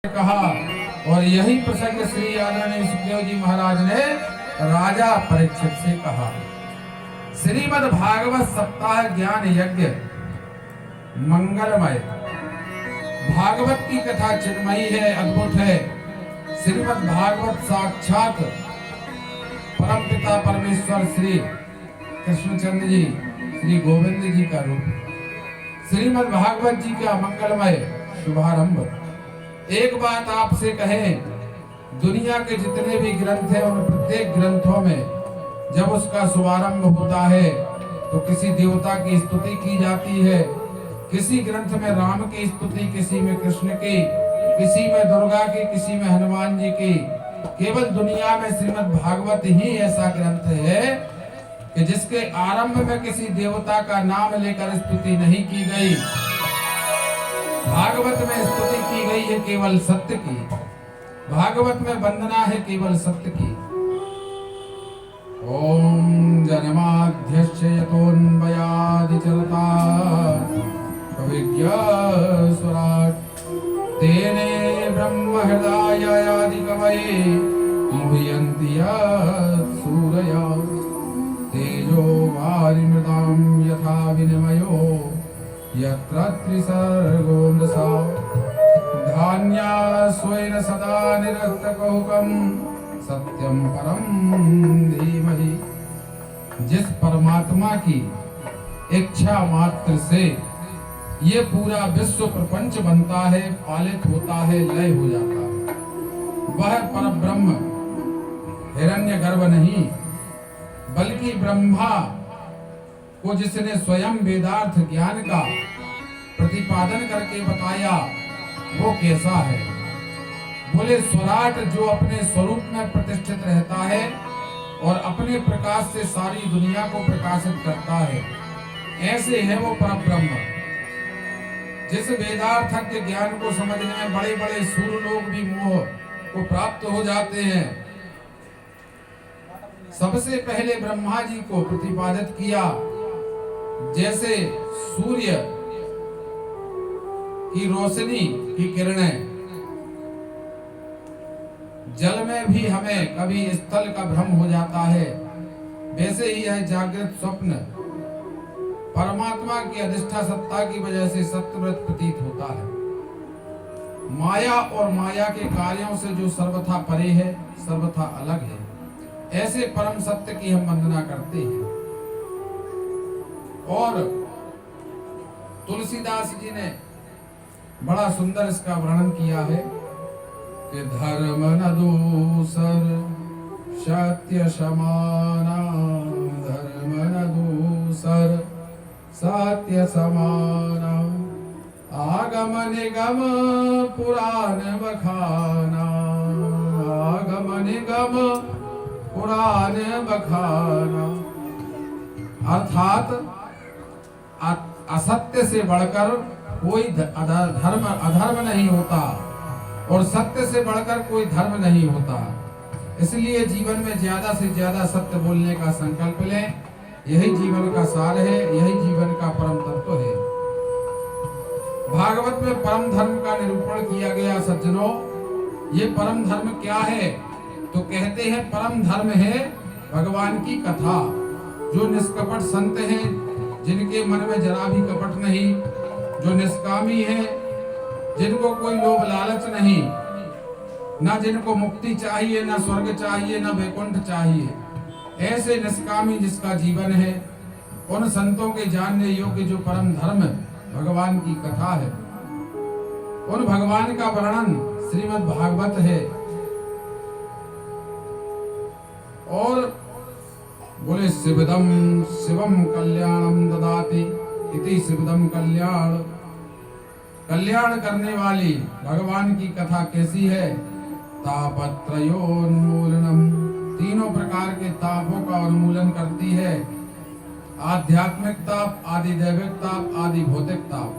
कहा। और यही प्रसंग श्री आदरणीय सुखदेव जी महाराज ने राजा परीक्षित से कहा। श्रीमद् भागवत सप्ताह ज्ञान यज्ञ मंगलमय। भागवत की कथा चिन्मयी है, अद्भुत है। श्रीमद् भागवत साक्षात परमपिता परमेश्वर श्री कृष्णचंद्र जी, श्री गोविंद जी का रूप। श्रीमद् भागवत जी का मंगलमय शुभारंभ। एक बात आपसे कहें, दुनिया के जितने भी ग्रंथ हैं उन प्रत्येक ग्रंथों में जब उसका शुभारंभ होता है तो किसी देवता की स्तुति की जाती है, किसी ग्रंथ में राम की स्तुति, किसी में कृष्ण की, किसी में दुर्गा की, किसी में हनुमान जी की। केवल दुनिया में श्रीमद् भागवत ही ऐसा ग्रंथ है कि जिसके आरंभ में किसी देवता का नाम लेकर स्तुति नहीं की गई। भागवत में स्तुति की गई है केवल सत्य की, भागवत में वंदना है केवल सत्य की। ओम जन्माद्यस्य यतोऽन्वयादिचरता प्रविज्ञस्वराट् तेने ब्रह्म हृदयादिकवये मुह्यन्ति सूरया तेजो वारिमृतां यथा विनिमयो यत्र त्रिसर्गो मृषा धान्यास्वेन सदा निरस्तकुहकं सत्यं परं धीमहि। जिस परमात्मा की इच्छा मात्र से ये पूरा विश्व प्रपंच बनता है, पालित होता है, लय हो जाता है, वह परब्रह्म हिरण्यगर्भ नहीं बल्कि ब्रह्मा को जिसने स्वयं वेदार्थ ज्ञान का प्रतिपादन करके बताया वो कैसा है। बोले स्वराट जो अपने स्वरूप में प्रतिष्ठित रहता है और अपने प्रकाश से सारी दुनिया को प्रकाशित करता है, ऐसे है वो परब्रह्म। जिस वेदार्थ के ज्ञान को समझने में बड़े बड़े सूर्य लोग भी मोह को प्राप्त हो जाते हैं। सबसे पहले ब्रह्मा जी को प्रतिपादित किया, जैसे सूर्य की रोशनी की किरणें जल में भी हमें कभी स्थल का भ्रम हो जाता है, वैसे ही यह जागृत स्वप्न परमात्मा की अधिष्ठा सत्ता की वजह से सत्यव्रत प्रतीत होता है। माया और माया के कार्यों से जो सर्वथा परे है, सर्वथा अलग है, ऐसे परम सत्य की हम वंदना करते हैं। और तुलसीदास जी ने बड़ा सुंदर इसका वर्णन किया है कि धर्म न दूसर सत्य समाना, धर्म न दूसर सत्य समाना, आगम निगम पुराण बखाना, आगम निगम पुराण बखाना। अर्थात असत्य से बढ़कर कोई अधर्म नहीं होता और सत्य से बढ़कर कोई धर्म नहीं होता। इसलिए जीवन में ज्यादा से ज्यादा सत्य बोलने का संकल्प लें। यही जीवन का सार है, यही जीवन का परम तत्व है। भागवत में परम धर्म का निरूपण किया गया। सज्जनों, ये परम धर्म क्या है? तो कहते हैं परम धर्म है भगवान की कथा। जो निष्कपट संत हैं, जिनके मन में जरा भी कपट नहीं, जो निष्कामी हैं, जिनको कोई लोभ लालच नहीं, ना जिनको मुक्ति चाहिए, ना स्वर्ग चाहिए, ना वैकुंठ चाहिए, ऐसे निष्कामी जिसका जीवन है, उन संतों के जानने योग्य जो परम धर्म भगवान की कथा है, उन भगवान का वर्णन श्रीमद् भागवत है। और बोले शिवदम शिवम कल्याणम ददाति इति शिवदम कल्याण। कल्याण करने वाली भगवान की कथा कैसी है? तापत्रयोन्मूलनम, तीनों प्रकार के तापों का उन्मूलन करती है। आध्यात्मिक ताप, आदि दैविक ताप, आदि भौतिक ताप,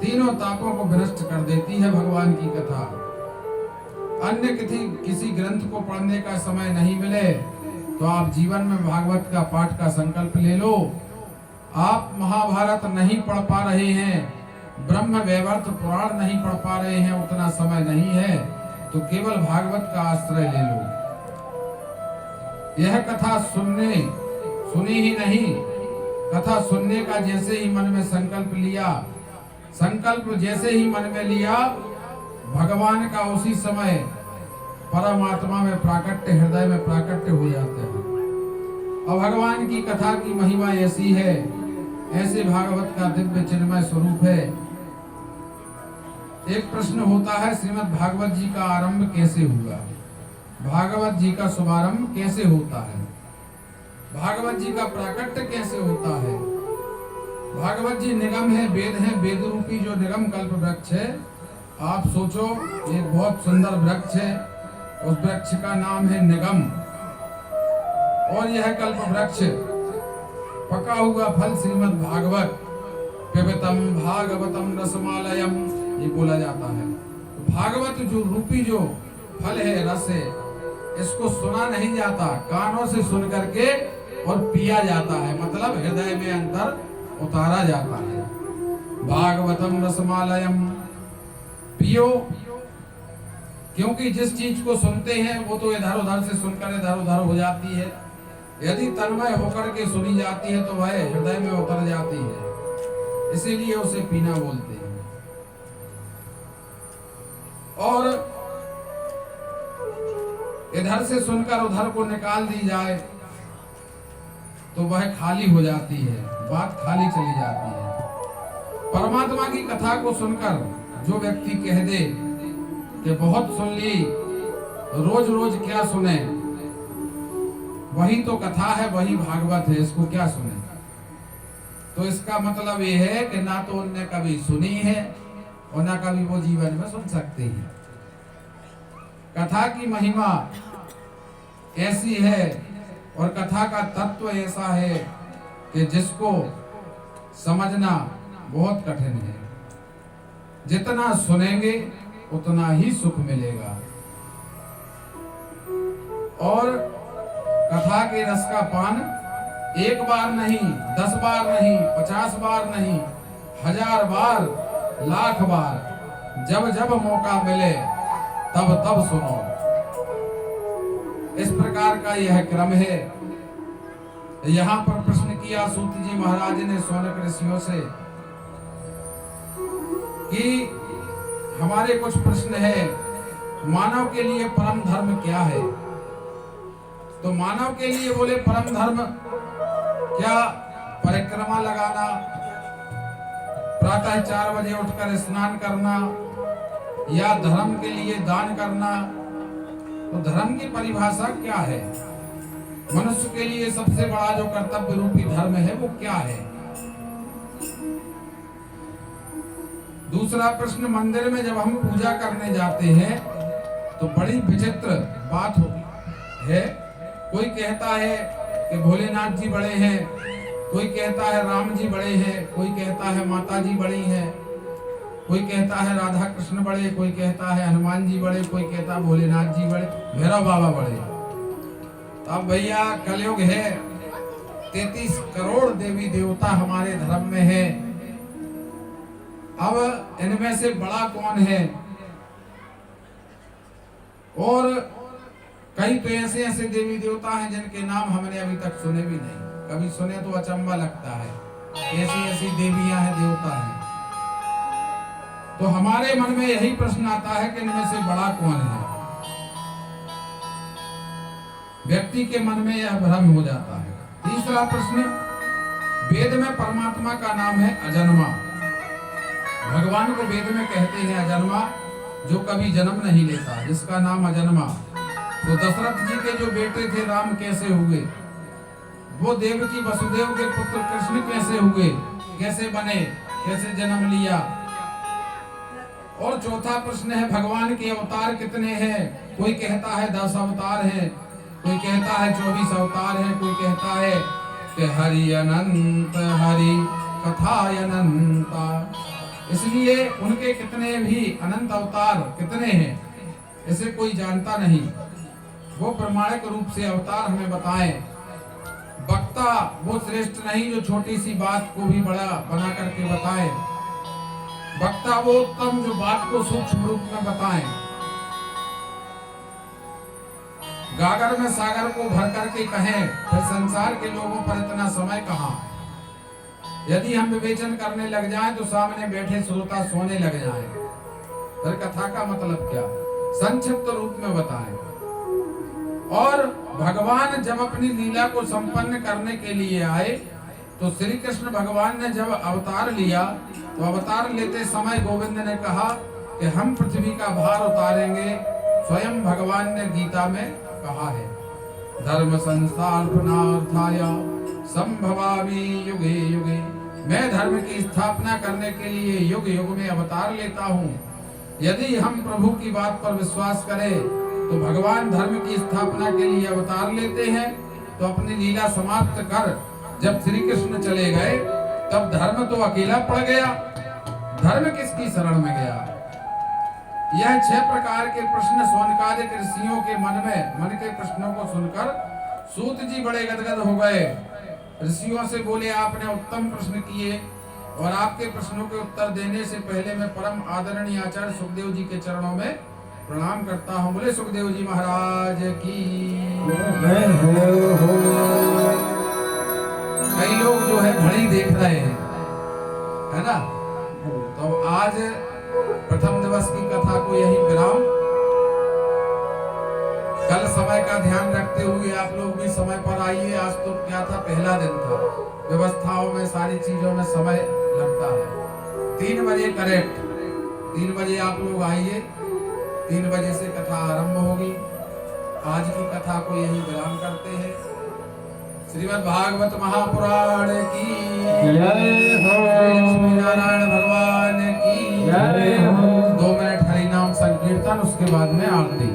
तीनों तापों को विनष्ट कर देती है भगवान की कथा। अन्य किसी ग्रंथ को पढ़ने का समय नहीं मिले तो आप जीवन में भागवत का पाठ का संकल्प ले लो। आप महाभारत नहीं पढ़ पा रहे हैं, ब्रह्म वैवर्त पुराण नहीं पढ़ पा रहे हैं, उतना समय नहीं है, तो केवल भागवत का आश्रय ले लो। यह कथा सुनी ही नहीं, कथा सुनने का जैसे ही मन में संकल्प लिया, संकल्प जैसे ही मन में लिया, भगवान का उसी समय परमात्मा में प्राकट्य, हृदय में प्राकट्य हो जाते हैं। और भगवान की कथा की महिमा ऐसी है, ऐसे भागवत का दिव्य चिन्मय स्वरूप है। एक प्रश्न होता है, श्रीमद् भागवत जी का आरंभ कैसे हुआ, भागवत जी का शुभारंभ कैसे होता है, भागवत जी का प्राकट्य कैसे होता है। भागवत जी निगम है, वेद है, वेद रूपी जो निगम कल्प वृक्ष है। आप सोचो, एक बहुत सुंदर वृक्ष है, उस वृक्ष का नाम है निगम, और यह कल्प वृक्ष पका हुआ फल श्रीमद् भागवत, पिबतम भागवतम रसमालयम, ये बोला जाता है। तो भागवत जो रूपी जो फल है, रस है, इसको सुना नहीं जाता, कानों से सुन करके और पिया जाता है, मतलब हृदय में अंदर उतारा जाता है। भागवतम रसमालयम, पियो, क्योंकि जिस चीज को सुनते हैं वो तो इधर उधर से सुनकर इधर उधर हो जाती है, यदि तन्मय होकर के सुनी जाती है तो वह हृदय में उतर जाती है, इसीलिए उसे पीना बोलते हैं। और इधर से सुनकर उधर को निकाल दी जाए तो वह खाली हो जाती है, बात खाली चली जाती है। परमात्मा की कथा को सुनकर जो व्यक्ति कह दे कि बहुत सुन ली, रोज रोज क्या सुने, वही तो कथा है, वही भागवत है, इसको क्या सुने। तो इसका मतलब ये है कि ना तो उनने कभी सुनी है और ना कभी वो जीवन में सुन सकते हैं। कथा की महिमा ऐसी है और कथा का तत्व ऐसा है कि जिसको समझना बहुत कठिन है। जितना सुनेंगे उतना ही सुख मिलेगा। और कथा के रस का पान एक बार नहीं, 10 बार नहीं, 50 बार नहीं, 1000 बार, लाख बार, जब जब मौका मिले तब तब सुनो। इस प्रकार का यह क्रम है। यहाँ पर प्रश्न किया सूत जी महाराज ने शौनक ऋषियों से कि हमारे कुछ प्रश्न है, मानव के लिए परम धर्म क्या है। तो मानव के लिए बोले परम धर्म क्या, परिक्रमा लगाना, प्रातः 4 बजे उठकर स्नान करना, या धर्म के लिए दान करना। तो धर्म की परिभाषा क्या है, मनुष्य के लिए सबसे बड़ा जो कर्तव्य रूपी धर्म है वो क्या है। दूसरा प्रश्न, मंदिर में जब हम पूजा करने जाते हैं तो बड़ी विचित्र बात होती है। कोई कहता है कि भोलेनाथ जी बड़े हैं, कोई कहता है राम जी बड़े हैं, कोई कहता है माता जी बड़ी हैं, कोई कहता है राधा कृष्ण बड़े, कोई कहता है हनुमान जी बड़े, कोई कहता है भोलेनाथ जी बड़े, भैरव बाबा बड़े। तो अब भैया कलयुग है, 33 करोड़ देवी देवता हमारे धर्म में है। अब इनमें से बड़ा कौन है। और कई तो ऐसे ऐसे देवी देवता हैं जिनके नाम हमने अभी तक सुने भी नहीं, कभी सुने तो अचंभा लगता है, ऐसी ऐसी देवियां हैं, देवता हैं। तो हमारे मन में यही प्रश्न आता है कि इनमें से बड़ा कौन है। व्यक्ति के मन में यह भ्रम हो जाता है। तीसरा प्रश्न, वेद में परमात्मा का नाम है अजन्मा। भगवान को वेद में कहते हैं अजन्मा, जो कभी जन्म नहीं लेता, जिसका नाम अजन्मा। तो दशरथ जी के जो बेटे थे राम कैसे हुए, वो देवकी वसुदेव के पुत्र कृष्ण कैसे हुए, कैसे बने, कैसे जन्म लिया। और चौथा प्रश्न है, भगवान के अवतार कितने हैं। कोई कहता है 10 अवतार हैं, कोई कहता है 24 अवतार हैं, कोई कहता है कि हरि अनंत, हरि कथा अनंता। इसलिए उनके कितने भी अनंत अवतार कितने हैं इसे कोई जानता नहीं। वो प्रमाणिक रूप से अवतार हमें बताएं। वक्ता वो श्रेष्ठ नहीं जो छोटी सी बात को भी बड़ा बना करके बताए। वक्ता वो उत्तम जो बात को सूक्ष्म रूप में बताएं। गागर में सागर को भर करके कहें, फिर संसार के लोगों पर इतना समय कहां। यदि हम विवेचन करने लग जाएं तो सामने बैठे श्रोता सोने लग जाएं। फिर कथा का मतलब क्या, संक्षिप्त रूप में बताएं। और भगवान जब अपनी लीला को संपन्न करने के लिए आए तो श्री कृष्ण भगवान ने जब अवतार लिया तो अवतार लेते समय गोविंद ने कहा कि हम पृथ्वी का भार उतारेंगे। स्वयं भगवान ने गीता में कहा है, धर्म संस्थापनार्थाय संभवामि युगे युगे। मैं धर्म की स्थापना करने के लिए युग युग में अवतार लेता हूँ। यदि हम प्रभु की बात पर विश्वास करें तो भगवान धर्म की स्थापना के लिए अवतार लेते हैं। तो अपनी लीला समाप्त कर जब श्री कृष्ण चले गए तब धर्म तो अकेला पड़ गया, धर्म किसकी शरण में गया। यह 6 प्रकार के प्रश्न शौनकादिक ऋषियों के मन के प्रश्नों को सुनकर सूत जी बड़े गदगद हो गए। ऋषियों से बोले, आपने उत्तम प्रश्न किए और आपके प्रश्नों के उत्तर देने से पहले मैं परम आदरणीय आचार्य सुखदेव जी के चरणों में प्रणाम करता हूँ। बोले सुखदेव जी महाराज की। कई लोग जो है घड़ी देख रहे हैं, है ना। तो आज प्रथम दिवस की कथा को यही विराम। कल समय का ध्यान रखते हुए आप लोग भी समय पर आइए। आज तो क्या था, पहला दिन था। व्यवस्थाओं में सारी चीजों में समय लगता है। 3 बजे करेक्ट, 3 बजे आप लोग आइए। 3 बजे से कथा आरंभ होगी। आज की कथा को यही विराम करते हैं। श्रीमद् भागवत महापुराण की जय हो, लक्ष्मी नारायण भगवान की जय हो। 2 मिनट हरि नाम संकीर्तन, उसके बाद में आरती।